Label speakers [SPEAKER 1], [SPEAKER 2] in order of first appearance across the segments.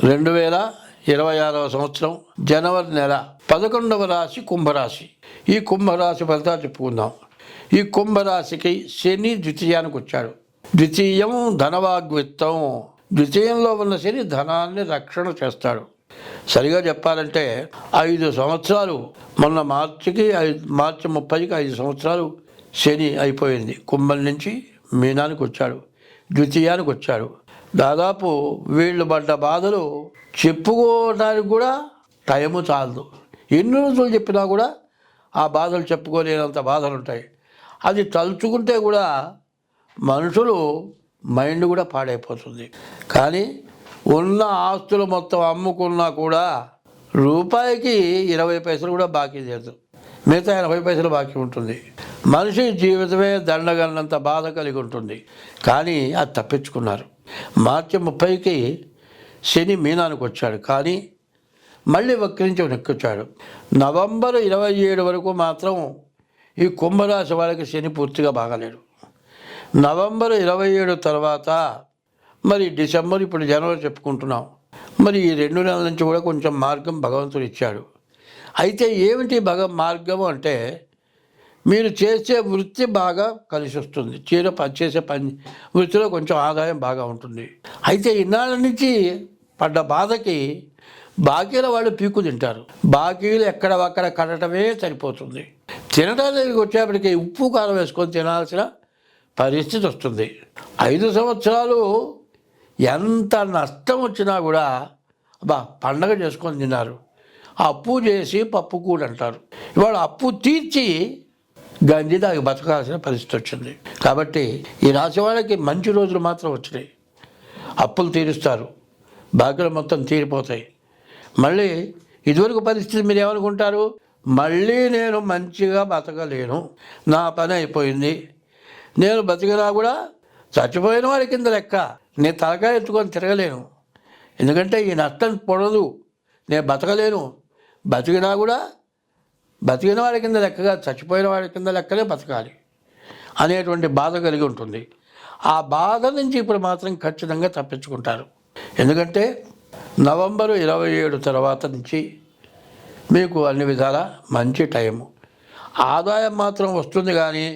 [SPEAKER 1] 2026వ సంవత్సరం జనవరి నెల 11వ రాశి కుంభరాశి. ఈ కుంభరాశి ఫలితాలు చెప్పుకుందాం. ఈ కుంభరాశికి శని ద్వితీయానికి వచ్చాడు. ద్వితీయం ధనవాగ్విత్తం. ద్వితీయంలో ఉన్న శని ధనాన్ని రక్షణ చేస్తాడు. సరిగా చెప్పాలంటే 5 సంవత్సరాలు, మొన్న మార్చి 30కి 5 సంవత్సరాలు శని అయిపోయింది. కుంభం నుంచి మీనానికి వచ్చాడు, ద్వితీయానికి వచ్చాడు. దాదాపు వీళ్ళు పడ్డ బాధలు చెప్పుకోవడానికి కూడా టైము చాలదు. ఎన్ని రోజులు చెప్పినా కూడా ఆ బాధలు చెప్పుకోలేనంత బాధలు ఉంటాయి. అది తలుచుకుంటే కూడా మనుషులు మైండ్ కూడా పాడైపోతుంది. కానీ ఉన్న ఆస్తులు మొత్తం అమ్ముకున్నా కూడా రూపాయికి 20 పైసలు కూడా బాకీ లేదు. మిగతా 80 పైసలు బాకీ ఉంటుంది. మనిషి జీవితమే దండగలనంత బాధ కలిగి ఉంటుంది. కానీ అది తప్పించుకున్నారు. మార్చి 30కి శని మీనానికి వచ్చాడు, కానీ మళ్ళీ వక్రించి నెక్కొచ్చాడు. నవంబర్ 27 వరకు మాత్రం ఈ కుంభరాశి వాళ్ళకి శని పూర్తిగా బాగాలేడు. నవంబర్ 27 తర్వాత మరి డిసెంబర్, ఇప్పుడు జనవరి చెప్పుకుంటున్నాం. మరి ఈ 2 నెలల నుంచి కూడా కొంచెం మార్గం భగవంతుడు ఇచ్చాడు. అయితే ఏమిటి మార్గం అంటే, మీరు చేసే వృత్తి బాగా కలిసి వస్తుంది. చేసే పని వృత్తిలో కొంచెం ఆదాయం బాగా ఉంటుంది. అయితే ఇన్నాళ్ళ నుంచి పడ్డ బాధకి బాకీల వాళ్ళు పీకు తింటారు. బాకీలు ఎక్కడక్కడ కట్టడమే సరిపోతుంది. తినడానికి వచ్చేప్పటికి ఉప్పు కారం వేసుకొని తినాల్సిన పరిస్థితి వస్తుంది. 5 సంవత్సరాలు ఎంత నష్టం వచ్చినా కూడా పండగ చేసుకొని తిన్నారు. అప్పు చేసి పప్పు కూడా అంటారు. ఇవాళ అప్పు తీర్చి గంజి దానికి బతకాల్సిన పరిస్థితి వచ్చింది. కాబట్టి ఈ రాశి వాళ్ళకి మంచి రోజులు మాత్రం వచ్చినాయి. అప్పులు తీరుస్తారు, బాకీలు మొత్తం తీరిపోతాయి. మళ్ళీ ఇదివరకు పరిస్థితి మీరు ఏమనుకుంటారు, మళ్ళీ నేను మంచిగా బతకలేను, నా పని అయిపోయింది, నేను బతికినా కూడా చచ్చిపోయిన వాడి కింద లెక్క, నేను తలకాయ ఎత్తుకొని తిరగలేను, ఎందుకంటే ఈ నష్టం పొడదు, నేను బతకలేను, బతికినా కూడా బతికిన వాడి కింద లెక్కగా చచ్చిపోయిన వాడి కింద లెక్కలే బతకాలి అనేటువంటి బాధ కలిగి ఉంటుంది. ఆ బాధ నుంచి ఇప్పుడు మాత్రం ఖచ్చితంగా తప్పించుకుంటారు. ఎందుకంటే నవంబరు 27 తర్వాత నుంచి మీకు అన్ని విధాల మంచి టైము. ఆదాయం మాత్రం వస్తుంది, కానీ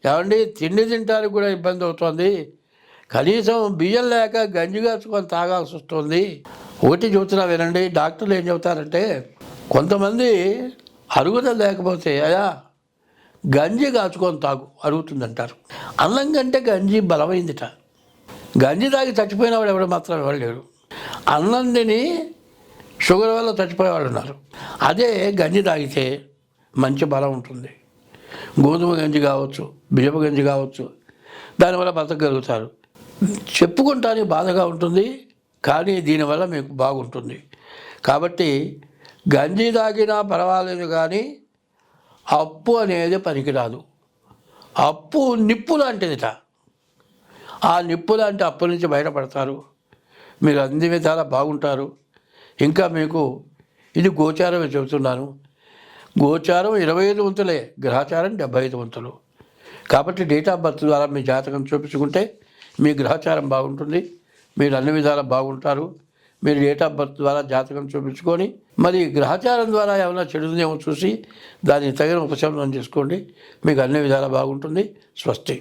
[SPEAKER 1] ఏమండి తిండి తింటానికి కూడా ఇబ్బంది అవుతుంది. కనీసం బియ్యం లేక గంజి కాచుకొని తాగాల్సి వస్తుంది. ఒకటి చెబుతున్నా వినండి, డాక్టర్లు ఏం చెబుతారంటే, కొంతమంది అరుగుదల లేకపోతే అయా గంజి కాచుకొని తాగు అరుగుతుందంటారు. అన్నం కంటే గంజి బలమైందిట. గంజి తాగి చచ్చిపోయిన వాడు ఎవడు మాత్రం ఎవరు. అన్నం తిని షుగర్ వల్ల చచ్చిపోయేవాళ్ళు ఉన్నారు. అదే గంజి తాగితే మంచి బలం ఉంటుంది. గోధుమ గంజి కావచ్చు, బియ్యపు గంజి కావచ్చు, దానివల్ల బతకగలుగుతారు. చెప్పుకుంటానికి బాధగా ఉంటుంది, కానీ దీనివల్ల మీకు బాగుంటుంది. కాబట్టి గంజి తాగినా పర్వాలేదు, కానీ అప్పు అనేది పనికిరాదు. అప్పు నిప్పు లాంటిదిట. ఆ నిప్పు లాంటి అప్పు నుంచి బయటపడతారు. మీరు అన్ని విధాలా బాగుంటారు. ఇంకా మీకు ఇది గోచారమే చెబుతున్నాను. గోచారం 25 వంతులే, గ్రహచారం 75 వంతులు. కాబట్టి డేట్ ఆఫ్ బర్త్ ద్వారా మీ జాతకం చూపించుకుంటే మీ గ్రహచారం బాగుంటుంది, మీరు అన్ని విధాలా బాగుంటారు. మీరు డేట్ ఆఫ్ బర్త్ ద్వారా జాతకం చూపించుకొని మరి గ్రహచారం ద్వారా ఏమైనా చెడుందేమో చూసి దానికి తగిన ఉపశమనం చేసుకోండి. మీకు అన్ని విధాలా బాగుంటుంది. స్వస్తి.